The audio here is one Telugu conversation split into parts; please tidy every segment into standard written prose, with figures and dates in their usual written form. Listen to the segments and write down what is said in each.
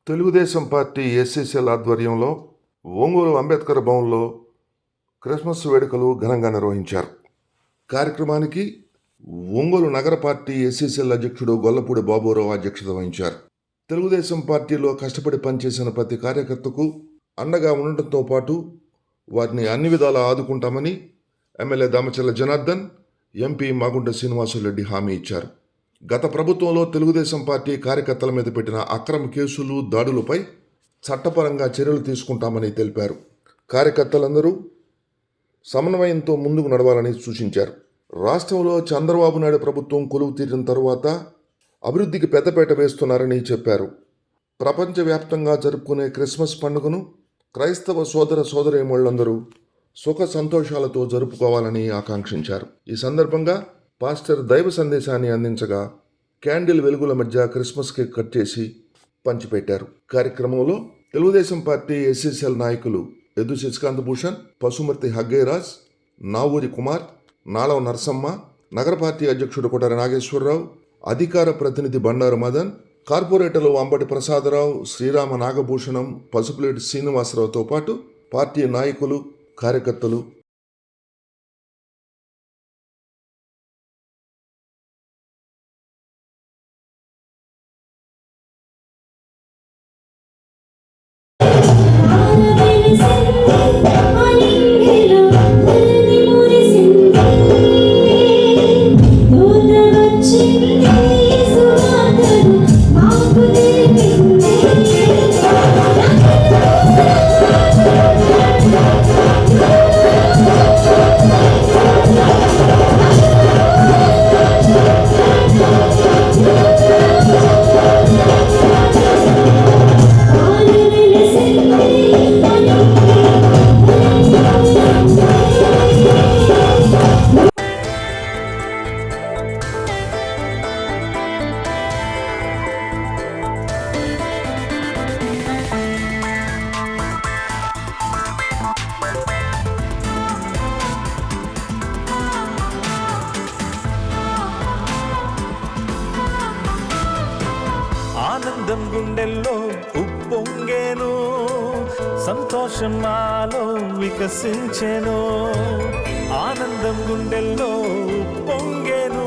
తెలుగుదేశం పార్టీ ఎస్సీసీఎల్ ఆధ్వర్యంలో ఒంగోలు అంబేద్కర్ భవన్లో క్రిస్మస్ వేడుకలు ఘనంగా నిర్వహించారు. కార్యక్రమానికి ఒంగోలు నగర పార్టీ ఎస్సీసీఎల్ అధ్యక్షుడు గొల్లపూడి బాబురావు అధ్యక్షత వహించారు. తెలుగుదేశం పార్టీలో కష్టపడి పనిచేసిన ప్రతి కార్యకర్తకు అండగా ఉండటంతో పాటు వారిని అన్ని విధాలా ఆదుకుంటామని ఎమ్మెల్యే దామచర్ల జనార్దన్, ఎంపీ మాగుంట శ్రీనివాసులరెడ్డి హామీ ఇచ్చారు. గత ప్రభుత్వంలో తెలుగుదేశం పార్టీ కార్యకర్తల మీద పెట్టిన అక్రమ కేసులు, దాడులపై చట్టపరంగా చర్యలు తీసుకుంటామని తెలిపారు. కార్యకర్తలందరూ సమన్వయంతో ముందుకు నడవాలని సూచించారు. రాష్ట్రంలో చంద్రబాబు నాయుడు ప్రభుత్వం కొలువు తీరిన తరువాత అభివృద్ధికి పెద్దపీట వేస్తున్నారని చెప్పారు. ప్రపంచవ్యాప్తంగా జరుపుకునే క్రిస్మస్ పండుగను క్రైస్తవ సోదర సోదరీమణులందరూ సుఖ సంతోషాలతో జరుపుకోవాలని ఆకాంక్షించారు. ఈ సందర్భంగా పాస్టర్ దైవ సందేశాన్ని అందించగా క్యాండిల్ వెలుగుల మధ్య క్రిస్మస్ కేక్ కట్ చేసి పంచిపెట్టారు. కార్యక్రమంలో తెలుగుదేశం పార్టీ ఎస్సీసీఎల్ నాయకులు ఎద్దు శశికాంత్ భూషణ్, పశుమర్తి హగ్గయ్యరాజ్, నావూరి కుమార్, నాళవ నరసమ్మ, నగర పార్టీ అధ్యక్షుడు కొటారి నాగేశ్వరరావు, అధికార ప్రతినిధి బండారు మదన్, కార్పొరేటర్లు అంబటి ప్రసాదరావు, శ్రీరామ నాగభూషణం, పసుపులేటి శ్రీనివాసరావుతో పాటు పార్టీ నాయకులు, కార్యకర్తలు ఆనందం గుండెల్లో ఉప్పొంగేను, సంతోషం నాలో వికసించెను. ఆనందం గుండెల్లో ఉప్పొంగేను,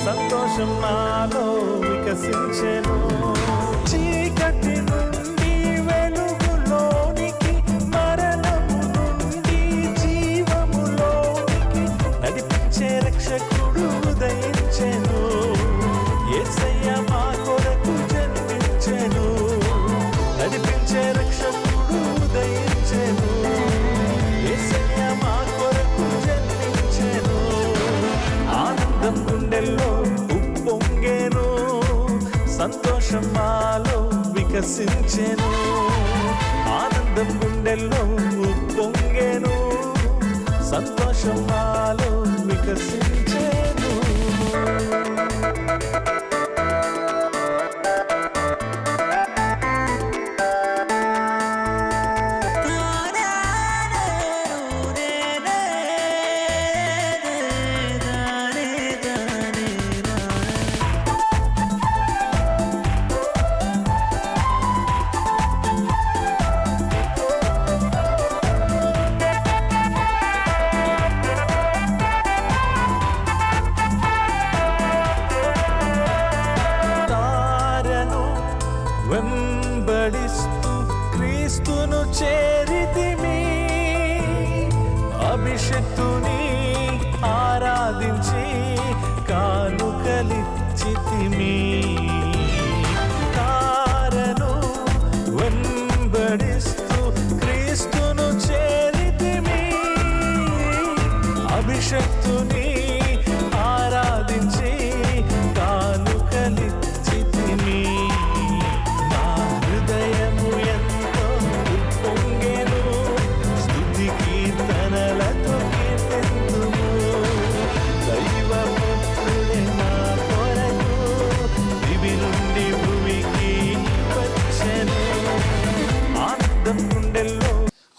సంతోషం నాలో వికసించెను. చీకటి నుండి వెలుగులోనికి, మరణము నుండి జీవములోనికి నడిపించే రక్షకుడు ఉదయించెను. యేసయ్య మా కొరకు జన్మించెను, నడిపించే రక్షకుడు ఉదయించెను. యేసయ్య మా కొరకు జన్మించెను. ఆనందం గుండెల్లో ఉప్పొంగేను, సంతోషం మాలో వికసించెను. ఆనందం గుండెల్లో ఉప్పొంగేను, సంతోషం మాలో వికసించెను. వెంబడిస్తూ క్రీస్తును చేరితిమి, అభిషక్తుని ఆరాధించి కానుకలిచ్చితిమి. తారను వెంబడిస్తూ క్రీస్తును చేరితిమి, అభిషక్తుని ఆరాధించి కానుకలిచ్చితిమి.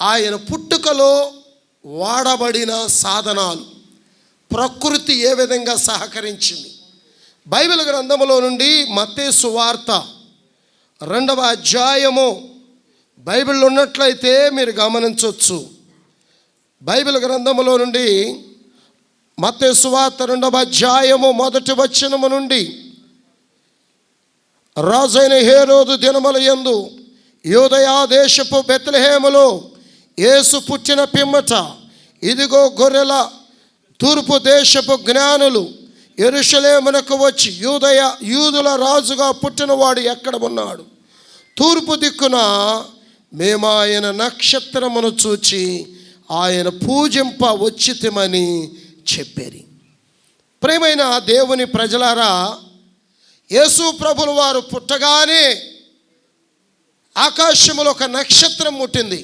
ఆయన పుట్టుకలో వాడబడిన సాధనాలు, ప్రకృతి ఏ విధంగా సహకరించింది. బైబిల్ గ్రంథంలో నుండి మత్తయి సువార్త 2వ అధ్యాయము బైబిల్లో ఉన్నట్లయితే మీరు గమనించవచ్చు. బైబిల్ గ్రంథములో నుండి మత్తయి సువార్త 2వ అధ్యాయము 1వ వచనము నుండి, రాజైన హేరోదు దినముల యందు యూదయ దేశపు బెత్లెహేములో యేసు పుట్టిన పిమ్మట, ఇదిగో గొర్రెల తూర్పు దేశపు జ్ఞానులు యెరూషలేమునకు వచ్చి, యూదుల రాజుగా పుట్టినవాడు ఎక్కడ ఉన్నాడు? తూర్పు దిక్కున మేము ఆయన నక్షత్రమును చూచి ఆయన పూజింప వచ్చితిమని చెప్పారు. ప్రియమైన దేవుని ప్రజలారా, యేసు ప్రభుల వారు పుట్టగానే ఆకాశములో ఒక నక్షత్రం ముట్టింది.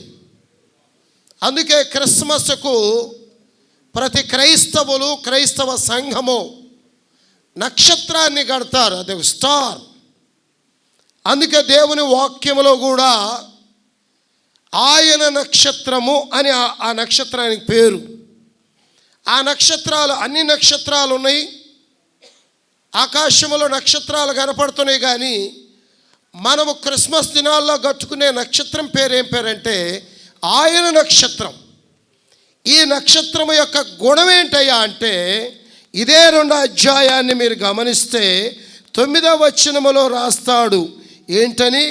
అందుకే క్రిస్మస్కు ప్రతి క్రైస్తవ సంఘము నక్షత్రాన్ని కడతారు. అది ఒక స్టార్. అందుకే దేవుని వాక్యములో కూడా ఆయన నక్షత్రము అని ఆ నక్షత్రానికి పేరు. ఆ నక్షత్రాలు, అన్ని నక్షత్రాలు ఉన్నాయి, ఆకాశములో నక్షత్రాలు కనపడుతున్నాయి. కానీ మనము క్రిస్మస్ దినాల్లో కట్టుకునే నక్షత్రం పేరు ఏం పేరంటే ఆయన నక్షత్రం. ఈ నక్షత్రం యొక్క గుణం ఏంటయ్యా అంటే, ఇదే 2వ అధ్యాయాన్ని మీరు గమనిస్తే 9వ వచనములో రాస్తాడు. ఏంటని?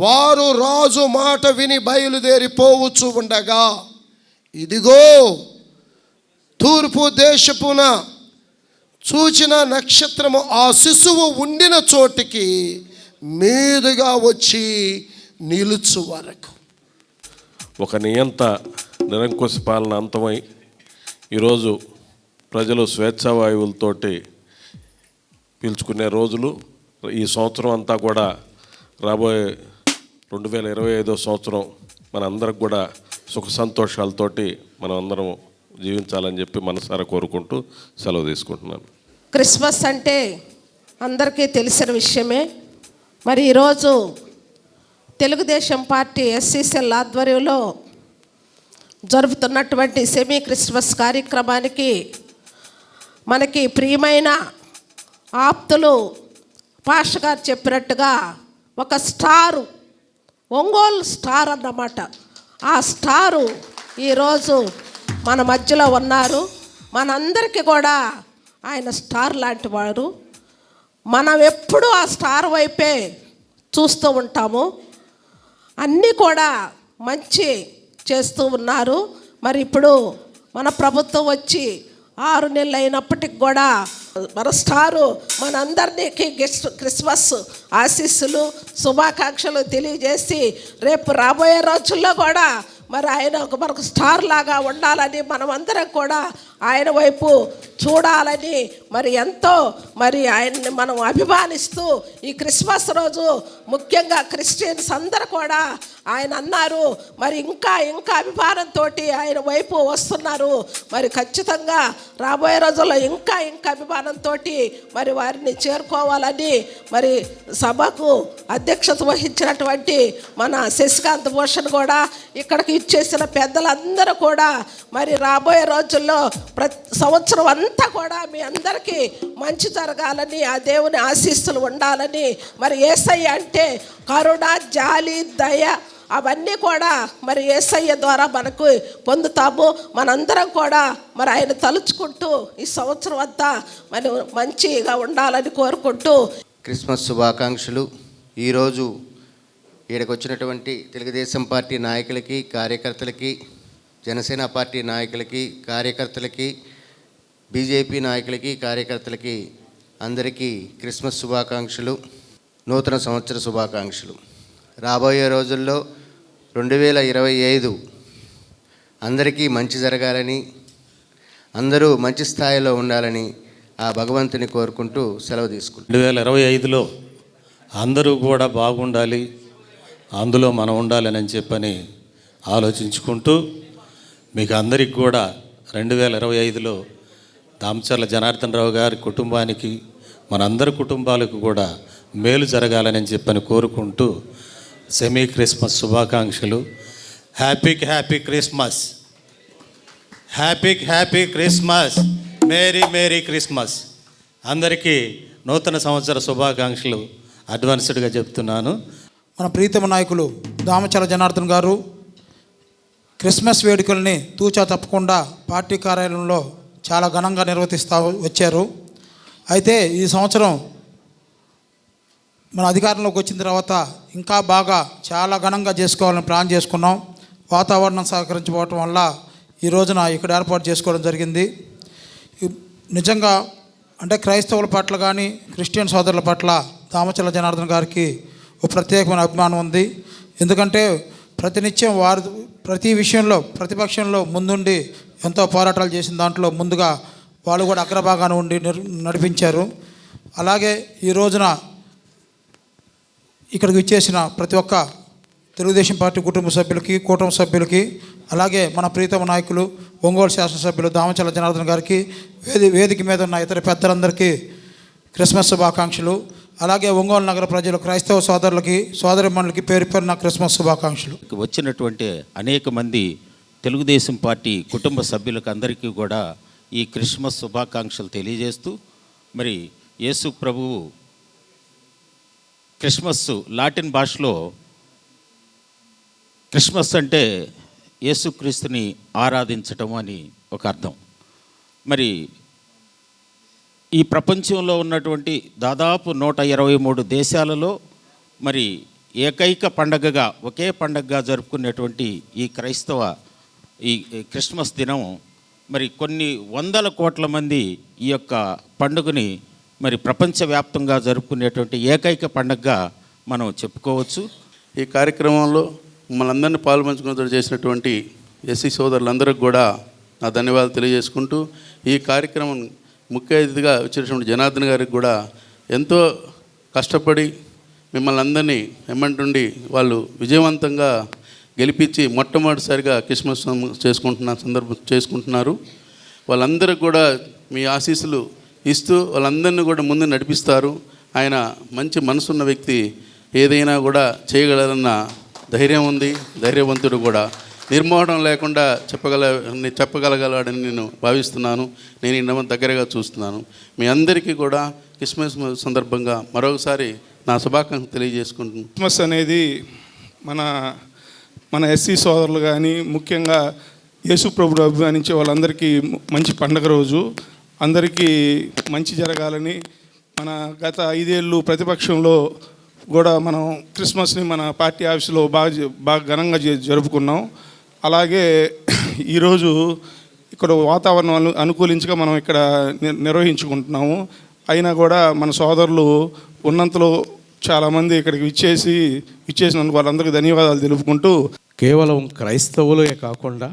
వారు రాజు మాట విని బయలుదేరిపోవచ్చు ఉండగా, ఇదిగో తూర్పు దేశపున చూచిన నక్షత్రము ఆ శిశువు ఉండిన చోటికి మీదుగా వచ్చి నిలుచు వరకు. ఒక నియంత నిరంకుశ పాలన అంతమై ఈరోజు ప్రజలు స్వేచ్ఛావాయువులతోటి పీల్చుకునే రోజులు. ఈ సంవత్సరం అంతా కూడా రాబోయే 2025 సంవత్సరం మనందరికి కూడా సుఖ సంతోషాలతోటి మనం అందరం జీవించాలని చెప్పి మనసారా కోరుకుంటూ సెలవు తీసుకుంటున్నాను. క్రిస్మస్ అంటే అందరికీ తెలిసిన విషయమే. మరి ఈరోజు తెలుగుదేశం పార్టీ ఎస్సీసీఎల్ ఆధ్వర్యంలో జరుపుతున్నటువంటి సెమీ క్రిస్మస్ కార్యక్రమానికి మనకి ప్రియమైన ఆప్తులు పాస్టర్ గారు చెప్పినట్టుగా ఒక స్టారు, ఒంగోలు స్టార్ అన్నమాట. ఆ స్టారు ఈరోజు మన మధ్యలో ఉన్నారు. మనందరికీ కూడా ఆయన స్టార్ లాంటి వారు. మనం ఎప్పుడూ ఆ స్టార్ వైపే చూస్తూ ఉంటాము. అన్నీ కూడా మంచి చేస్తూ ఉన్నారు. మరి ఇప్పుడు మన ప్రభుత్వం వచ్చి 6 నెలలు అయినప్పటికి కూడా మన స్టారు మనందరికీ క్రిస్మస్ ఆశీస్సులు, శుభాకాంక్షలు తెలియజేసి రేపు రాబోయే రోజుల్లో కూడా మరి ఆయన మనకు స్టార్ లాగా ఉండాలని, మనమందరం కూడా ఆయన వైపు చూడాలని మరి ఎంతో మరి ఆయన్ని మనం అభిమానిస్తూ ఈ క్రిస్మస్ రోజు ముఖ్యంగా క్రిస్టియన్స్ అందరూ కూడా ఆయన అన్నారు మరి ఇంకా అభిమానంతో ఆయన వైపు వస్తున్నారు. మరి ఖచ్చితంగా రాబోయే రోజుల్లో ఇంకా అభిమానంతో మరి వారిని చేరుకోవాలని మరి సభకు అధ్యక్షత వహించినటువంటి మన శశికాంత్ భూషణ్ కూడా, ఇక్కడికి ఇచ్చేసిన పెద్దలందరూ కూడా మరి రాబోయే రోజుల్లో ప్రతి సంవత్సరం అంతా కూడా మీ అందరికీ మంచి జరగాలని, ఆ దేవుని ఆశీస్సులు ఉండాలని, మరి యేసయ్య అంటే కరుణ, జాలి, దయ అవన్నీ కూడా మరి యేసయ్య ద్వారా మనకు పొందుతాము. మనందరం కూడా మరి ఆయన తలుచుకుంటూ ఈ సంవత్సరం అంతా మరి మంచిగా ఉండాలని కోరుకుంటూ క్రిస్మస్ శుభాకాంక్షలు. ఈరోజు ఇక్కడికి వచ్చినటువంటి తెలుగుదేశం పార్టీ నాయకులకి, కార్యకర్తలకి, జనసేన పార్టీ నాయకులకి, కార్యకర్తలకి, బీజేపీ నాయకులకి, కార్యకర్తలకి అందరికీ క్రిస్మస్ శుభాకాంక్షలు, నూతన సంవత్సర శుభాకాంక్షలు. రాబోయే రోజుల్లో 2025 అందరికీ మంచి జరగాలని, అందరూ మంచి స్థాయిలో ఉండాలని ఆ భగవంతుని కోరుకుంటూ సెలవు తీసుకుంటాం. 2025లో అందరూ కూడా బాగుండాలి, అందులో మనం ఉండాలని చెప్పని ఆలోచించుకుంటూ మీకు అందరికి కూడా 2025లో దామచర్ల జనార్దన్ రావు గారి కుటుంబానికి, మనందరి కుటుంబాలకు కూడా మేలు జరగాలని చెప్పని కోరుకుంటూ సెమీ క్రిస్మస్ శుభాకాంక్షలు. Happy Christmas, happy Christmas, merry Christmas. అందరికీ నూతన సంవత్సర శుభాకాంక్షలు అడ్వాన్స్డ్గా చెప్తున్నాను. మన ప్రీతమ నాయకులు దామచల జనార్దన్ గారు క్రిస్మస్ వేడుకల్ని తూచా తప్పకుండా పార్టీ కార్యాలయంలో చాలా ఘనంగా నిర్వర్తిస్తూ వచ్చారు. అయితే ఈ సంవత్సరం మన అధికారంలోకి వచ్చిన తర్వాత ఇంకా బాగా చాలా ఘనంగా చేసుకోవాలని ప్లాన్ చేసుకున్నాం. వాతావరణం సహకరించకపోవటం వల్ల ఈ రోజున ఇక్కడ ఏర్పాటు చేసుకోవడం జరిగింది. నిజంగా అంటే క్రైస్తవుల పట్ల కానీ క్రిస్టియన్ సోదరుల పట్ల దామచల జనార్దన్ గారికి ఒక ప్రత్యేకమైన అభిమానం ఉంది. ఎందుకంటే ప్రతినిత్యం వారు ప్రతి విషయంలో ప్రతిపక్షంలో ముందుండి ఎంతో పోరాటాలు చేసిన దాంట్లో ముందుగా వాళ్ళు కూడా అగ్రభాగాన ఉండి నడిపించారు. అలాగే ఈ రోజున ఇక్కడికి ఇచ్చేసిన ప్రతి ఒక్క తెలుగుదేశం పార్టీ కుటుంబ సభ్యులకి కూటమి సభ్యులకి అలాగే మన ప్రీతమ నాయకులు ఒంగోలు శాసనసభ్యులు దామచల జనార్దన్ గారికి వేదిక మీద ఉన్న ఇతర పెద్దలందరికీ క్రిస్మస్ శుభాకాంక్షలు. అలాగే ఒంగోలు నగర ప్రజలు క్రైస్తవ సోదరులకి సోదరిమణులకి పేరు పేరున క్రిస్మస్ శుభాకాంక్షలు. వచ్చినటువంటి అనేక మంది తెలుగుదేశం పార్టీ కుటుంబ సభ్యులకు అందరికీ కూడా ఈ క్రిస్మస్ శుభాకాంక్షలు తెలియజేస్తూ మరి యేసు ప్రభువు క్రిస్మస్ లాటిన్ భాషలో క్రిస్మస్ అంటే యేసుక్రీస్తుని ఆరాధించటం అని ఒక అర్థం. మరి ఈ ప్రపంచంలో ఉన్నటువంటి దాదాపు 123 దేశాలలో మరి ఏకైక పండగగా ఒకే పండగగా జరుపుకునేటువంటి ఈ క్రైస్తవ ఈ క్రిస్మస్ దినం మరి కొన్ని వందల కోట్ల మంది ఈ యొక్క పండుగని మరి ప్రపంచవ్యాప్తంగా జరుపుకునేటువంటి ఏకైక పండగగా మనం చెప్పుకోవచ్చు. ఈ కార్యక్రమంలో మనందరినీ పాల్పంచుకున్నట్టు చేసినటువంటి ఎస్సీ సోదరులందరికీ కూడా నా ధన్యవాదాలు తెలియజేసుకుంటూ ఈ కార్యక్రమం ముఖ్య అతిథిగా వచ్చినటువంటి జనార్దన్ గారికి కూడా ఎంతో కష్టపడి మిమ్మల్ని అందరినీ ఎమ్మంటుండి వాళ్ళు విజయవంతంగా గెలిపించి మొట్టమొదటిసారిగా క్రిస్మస్ చేసుకుంటున్నారు. వాళ్ళందరికీ కూడా మీ ఆశీస్సులు ఇస్తూ వాళ్ళందరినీ కూడా ముందు నడిపిస్తారు. ఆయన మంచి మనసున్న వ్యక్తి, ఏదైనా కూడా చేయగలరన్న ధైర్యం ఉంది. ధైర్యవంతుడు కూడా, నిర్మోహం లేకుండా చెప్పగలగలడని నేను భావిస్తున్నాను. నేను ఈ దగ్గరగా చూస్తున్నాను. మీ అందరికీ కూడా క్రిస్మస్ సందర్భంగా మరొకసారి నా శుభాకాంక్షలు తెలియజేసుకుంటున్నాను. క్రిస్మస్ అనేది మన ఎస్సీ సోదరులు కానీ ముఖ్యంగా యేసు ప్రభుడు అభిమానించే వాళ్ళందరికీ మంచి పండగ రోజు. అందరికీ మంచి జరగాలని మన గత 5 ఏళ్ళు ప్రతిపక్షంలో కూడా మనం క్రిస్మస్ని మన పార్టీ ఆఫీసులో బాగా ఘనంగా జరుపుకున్నాం. అలాగే ఈరోజు ఇక్కడ వాతావరణం అనుకూలించగా మనం ఇక్కడ నిర్వహించుకుంటున్నాము. అయినా కూడా మన సోదరులు ఉన్నంతలో చాలామంది ఇక్కడికి ఇచ్చేసినందుకు వాళ్ళందరికీ ధన్యవాదాలు తెలుపుకుంటూ, కేవలం క్రైస్తవులే కాకుండా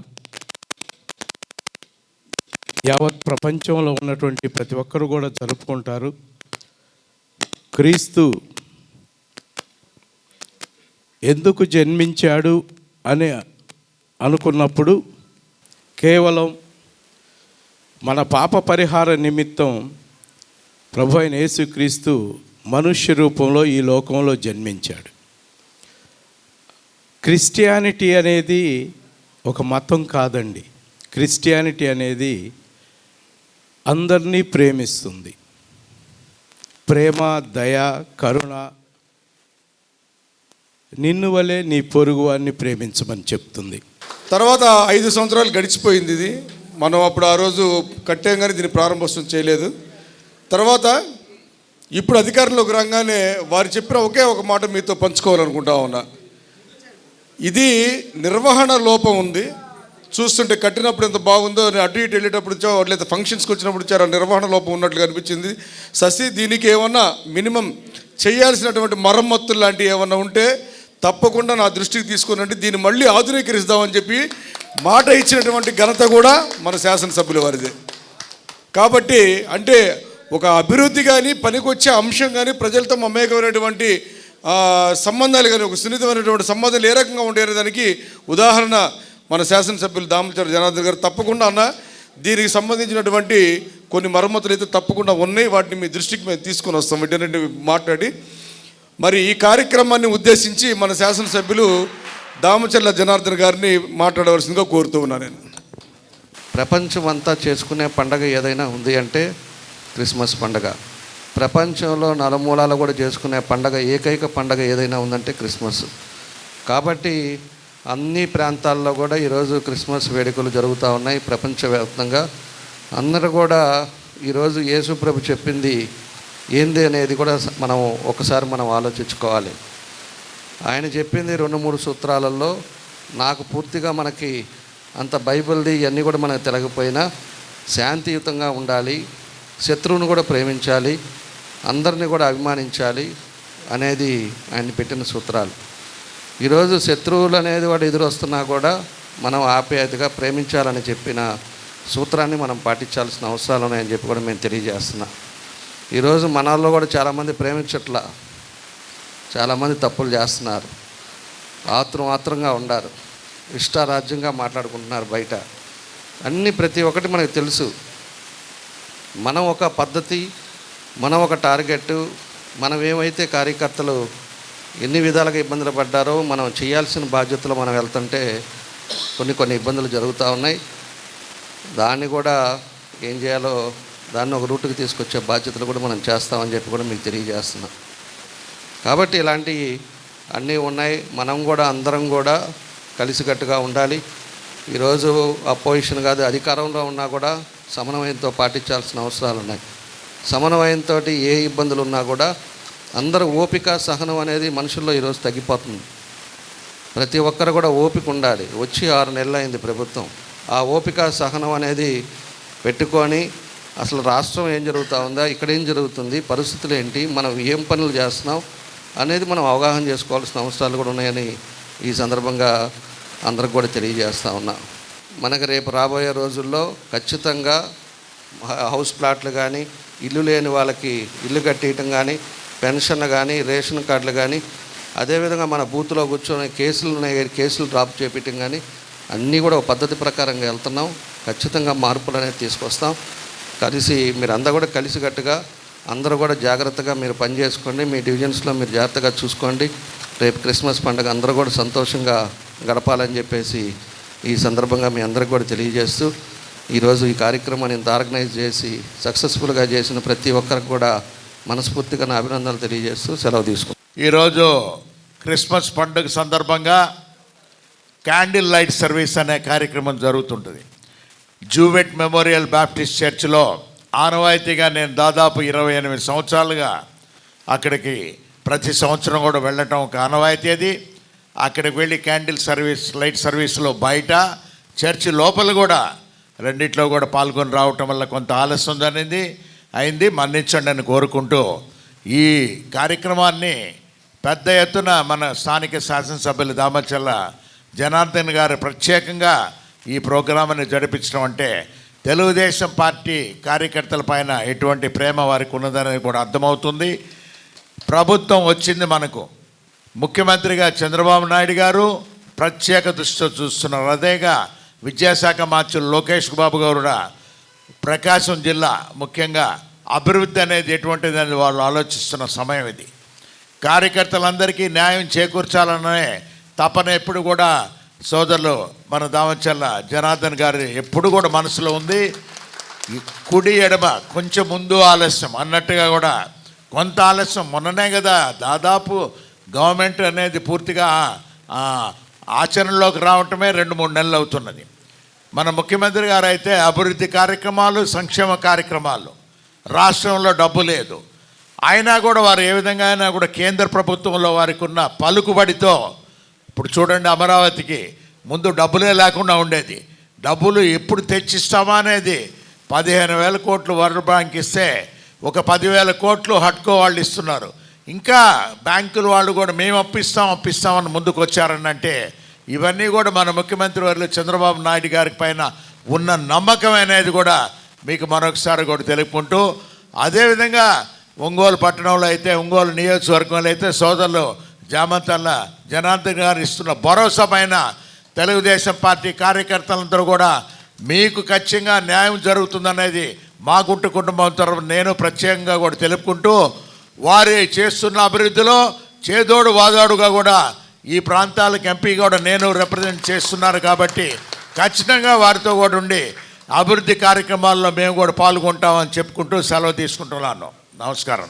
యావత్ ప్రపంచంలో ఉన్నటువంటి ప్రతి ఒక్కరు కూడా జరుపుకుంటారు. క్రీస్తు ఎందుకు జన్మించాడు అని అనుకున్నప్పుడు కేవలం మన పాప పరిహార నిమిత్తం ప్రభు అయిన యేసుక్రీస్తు మనుష్య రూపంలో ఈ లోకంలో జన్మించాడు. క్రిస్టియానిటీ అనేది ఒక మతం కాదండి. క్రిస్టియానిటీ అనేది అందరినీ ప్రేమిస్తుంది. ప్రేమ, దయ, కరుణ, నిన్ను వలె నీ పొరుగు వారిని ప్రేమించమని చెప్తుంది. తర్వాత 5 సంవత్సరాలు గడిచిపోయింది. ఇది మనం అప్పుడు ఆ రోజు కట్టాం కానీ దీన్ని ప్రారంభోత్సవం చేయలేదు. తర్వాత ఇప్పుడు అధికారంలోకి రాగానే వారు చెప్పిన ఒకే ఒక మాట మీతో పంచుకోవాలనుకుంటా ఉన్నా. ఇది నిర్వహణ లోపం ఉంది. చూస్తుంటే కట్టినప్పుడు ఎంత బాగుందో, అటు ఇటు వెళ్ళేటప్పుడు లేదా ఫంక్షన్స్కి వచ్చినప్పుడు చాలా నిర్వహణ లోపం ఉన్నట్లుగా అనిపించింది. దీనికి ఏమన్నా మినిమం చేయాల్సినటువంటి మరమ్మతులు లాంటివి ఏమన్నా ఉంటే తప్పకుండా నా దృష్టికి తీసుకునండి, దీన్ని మళ్ళీ ఆధునీకరిస్తామని చెప్పి మాట ఇచ్చినటువంటి ఘనత కూడా మన శాసనసభ్యుల వారిదే. కాబట్టి అంటే ఒక అభివృద్ధి కానీ పనికొచ్చే అంశం కానీ ప్రజలతో మమేకమైనటువంటి సంబంధాలు కానీ ఒక సున్నితమైనటువంటి సంబంధాలు ఏ రకంగా ఉండేది దానికి ఉదాహరణ మన శాసనసభ్యులు దామచల జనార్దన్ గారు. తప్పకుండా అన్న దీనికి సంబంధించినటువంటి కొన్ని మరమ్మతులు అయితే తప్పకుండా ఉన్నాయి, వాటిని మీ దృష్టికి మేము తీసుకొని వస్తాం వీటన్నిటి మాట్లాడి. మరి ఈ కార్యక్రమాన్ని ఉద్దేశించి మన శాసనసభ్యులు దామచల జనార్దన్ గారిని మాట్లాడవలసిందిగా కోరుతూ ఉన్నాను. నేను ప్రపంచం అంతా చేసుకునే పండగ ఏదైనా ఉంది అంటే క్రిస్మస్ పండగ. ప్రపంచంలో నలుమూలాలు కూడా చేసుకునే పండగ, ఏకైక పండగ ఏదైనా ఉందంటే క్రిస్మస్. కాబట్టి అన్ని ప్రాంతాల్లో కూడా ఈరోజు క్రిస్మస్ వేడుకలు జరుగుతూ ఉన్నాయి ప్రపంచవ్యాప్తంగా. అందరూ కూడా ఈరోజు యేసు ప్రభు చెప్పింది ఏంది అనేది కూడా ఒకసారి మనం ఆలోచించుకోవాలి. ఆయన చెప్పింది 2-3 సూత్రాలలో నాకు పూర్తిగా మనకి అంత బైబిల్ది ఇవన్నీ కూడా మనకు తెలియకపోయినా శాంతియుతంగా ఉండాలి, శత్రువును కూడా ప్రేమించాలి, అందరినీ కూడా అభిమానించాలి అనేది ఆయన పెట్టిన సూత్రాలు. ఈరోజు శత్రువులు అనేది వాడు ఎదురొస్తున్నా కూడా మనం ఆప్యాయతగా ప్రేమించాలని చెప్పిన సూత్రాన్ని మనం పాటించాల్సిన అవసరాలు ఉన్నాయని చెప్పి కూడా మేము తెలియజేస్తున్నా. ఈరోజు మనల్లో కూడా చాలామంది ప్రేమించట్లా, చాలామంది తప్పులు చేస్తున్నారు, ఆత్రంగా ఉండారు, ఇష్టారాజ్యంగా మాట్లాడుకుంటున్నారు బయట. ప్రతి ఒక్కటి మనకు తెలుసు. మనం ఒక పద్ధతి, మనం ఒక టార్గెట్, మనం ఏమైతే కార్యకర్తలు ఎన్ని విధాలుగా ఇబ్బందులు పడ్డారో మనం చేయాల్సిన బాధ్యతలు మనం వెళ్తుంటే కొన్ని ఇబ్బందులు జరుగుతూ ఉన్నాయి. దాన్ని కూడా ఏం చేయాలో దాన్ని ఒక రూట్కి తీసుకొచ్చే బాధ్యతలు కూడా మనం చేస్తామని చెప్పి కూడా మీకు తెలియజేస్తున్నాం. కాబట్టి ఇలాంటివి అన్నీ ఉన్నాయి. మనం కూడా అందరం కూడా కలిసికట్టుగా ఉండాలి. ఈరోజు అపోజిషన్ కాదు, అధికారంలో ఉన్నా కూడా సమన్వయంతో పాటించాల్సిన అవసరాలు ఉన్నాయి. సమన్వయంతో ఏ ఇబ్బందులు ఉన్నా కూడా అందరూ ఓపిక, సహనం అనేది మనుషుల్లో ఈరోజు తగ్గిపోతుంది. ప్రతి ఒక్కరు కూడా ఓపిక ఉండాలి. వచ్చి 6 నెలలు అయింది ప్రభుత్వం. ఆ ఓపిక, సహనం అనేది పెట్టుకొని అసలు రాష్ట్రం ఏం జరుగుతూ ఉందా, ఇక్కడ ఏం జరుగుతుంది, పరిస్థితులు ఏంటి, మనం ఏం పనులు చేస్తున్నాం అనేది మనం అవగాహన చేసుకోవాల్సిన అవసరాలు కూడా ఉన్నాయని ఈ సందర్భంగా అందరికి కూడా తెలియజేస్తూ ఉన్నా. మనకు రేపు రాబోయే రోజుల్లో ఖచ్చితంగా హౌస్ ప్లాట్లు కానీ, ఇల్లు లేని వాళ్ళకి ఇల్లు కట్టేయటం కానీ, పెన్షన్లు కానీ, రేషన్ కార్డులు కానీ, అదేవిధంగా మన బూత్లో కూర్చొని కేసులు డ్రాప్ చేపించడం కానీ అన్నీ కూడా ఒక పద్ధతి ప్రకారంగా వెళ్తున్నాం. ఖచ్చితంగా మార్పులు అనేది తీసుకొస్తాం. మీరందరూ కూడా కలిసికట్టుగా అందరూ కూడా జాగ్రత్తగా మీరు పనిచేసుకోండి. మీ డివిజన్స్లో మీరు జాగ్రత్తగా చూసుకోండి. రేపు క్రిస్మస్ పండుగ అందరూ కూడా సంతోషంగా గడపాలని చెప్పేసి ఈ సందర్భంగా మీ అందరికి కూడా తెలియజేస్తూ, ఈరోజు ఈ కార్యక్రమాన్ని ఇంత ఆర్గనైజ్ చేసి సక్సెస్ఫుల్గా చేసిన ప్రతి ఒక్కరికి కూడా మనస్ఫూర్తిగా నా అభినందనలు తెలియజేస్తూ సెలవు తీసుకుంటాం. ఈరోజు క్రిస్మస్ పండుగ సందర్భంగా క్యాండిల్ లైట్ సర్వీస్ అనే కార్యక్రమం జరుగుతుంటుంది. జూవెట్ మెమోరియల్ బాప్టిస్ట్ చర్చ్లో ఆనవాయితీగా నేను దాదాపు 28 సంవత్సరాలుగా అక్కడికి ప్రతి సంవత్సరం కూడా వెళ్ళటం ఒక ఆనవాయితీ. అది అక్కడికి వెళ్ళి క్యాండిల్ సర్వీస్, లైట్ సర్వీస్లో బయట, చర్చి లోపల కూడా రెండిట్లో కూడా పాల్గొని రావటం వల్ల కొంత ఆలస్యం అయింది, మన్నించండి అని కోరుకుంటూ ఈ కార్యక్రమాన్ని పెద్ద ఎత్తున మన స్థానిక శాసనసభ్యులు దామచర్ల జనార్దన్ గారు ప్రత్యేకంగా ఈ ప్రోగ్రాంని జరిపించడం అంటే తెలుగుదేశం పార్టీ కార్యకర్తల పైన ఎటువంటి ప్రేమ వారికి ఉన్నదని కూడా అర్థమవుతుంది. ప్రభుత్వం వచ్చింది మనకు, ముఖ్యమంత్రిగా చంద్రబాబు నాయుడు గారు ప్రత్యేక దృష్టితో చూస్తున్నారు. అదేగా విద్యాశాఖ మంత్రులు లోకేష్ బాబు గారు కూడా ప్రకాశం జిల్లా ముఖ్యంగా అభివృద్ధి అనేది ఎటువంటిదని వాళ్ళు ఆలోచిస్తున్న సమయం ఇది. కార్యకర్తలందరికీ న్యాయం చేకూర్చాలనే తపన ఎప్పుడు కూడా సోదరులు మన దామచర్ల జనార్దన్ గారి ఎప్పుడు కూడా మనసులో ఉంది. కుడి ఎడమ కొంచెం ముందు ఆలస్యం అన్నట్టుగా కూడా కొంత ఆలస్యం, మొన్ననే కదా దాదాపు గవర్నమెంట్ అనేది పూర్తిగా ఆచరణలోకి రావటమే 2-3 నెలలు అవుతున్నది. మన ముఖ్యమంత్రి గారు అయితే అభివృద్ధి కార్యక్రమాలు, సంక్షేమ కార్యక్రమాలు, రాష్ట్రంలో డబ్బు లేదు అయినా కూడా వారు ఏ విధంగా అయినా కూడా కేంద్ర ప్రభుత్వంలో వారికి ఉన్న పలుకుబడితో, ఇప్పుడు చూడండి అమరావతికి ముందు డబ్బులే లేకుండా ఉండేది, డబ్బులు ఎప్పుడు తెచ్చిస్తామా అనేది 15,000 కోట్లు వరల్డ్ బ్యాంక్ ఇస్తే ఒక 10,000 కోట్లు హట్కో వాళ్ళు ఇస్తున్నారు. ఇంకా బ్యాంకుల వాళ్ళు కూడా మేము అప్పిస్తామని ముందుకు వచ్చారనంటే ఇవన్నీ కూడా మన ముఖ్యమంత్రి వర్యులు చంద్రబాబు నాయుడు గారి పైన ఉన్న నమ్మకం అనేది కూడా మీకు మరొకసారి కూడా తెలుపుకుంటూ, అదేవిధంగా ఒంగోలు పట్టణంలో అయితే, ఒంగోలు నియోజకవర్గంలో అయితే సోదరులు జామతల్ల జనార్దన్ గారు ఇస్తున్న భరోసా పైన తెలుగుదేశం పార్టీ కార్యకర్తలందరూ కూడా మీకు ఖచ్చితంగా న్యాయం జరుగుతుందనేది మా గుంటు కుటుంబం తరఫున నేను ప్రత్యేకంగా కూడా తెలుపుకుంటూ, వారి చేస్తున్న అభివృద్ధిలో చేదోడు వాదోడుగా కూడా ఈ ప్రాంతాలకు ఎంపీ కూడా నేను రిప్రజెంట్ చేస్తున్నారు కాబట్టి ఖచ్చితంగా వారితో కూడా ఉండి అభివృద్ధి కార్యక్రమాల్లో మేము కూడా పాల్గొంటామని చెప్పుకుంటూ సెలవు తీసుకుంటున్నాను. నమస్కారం.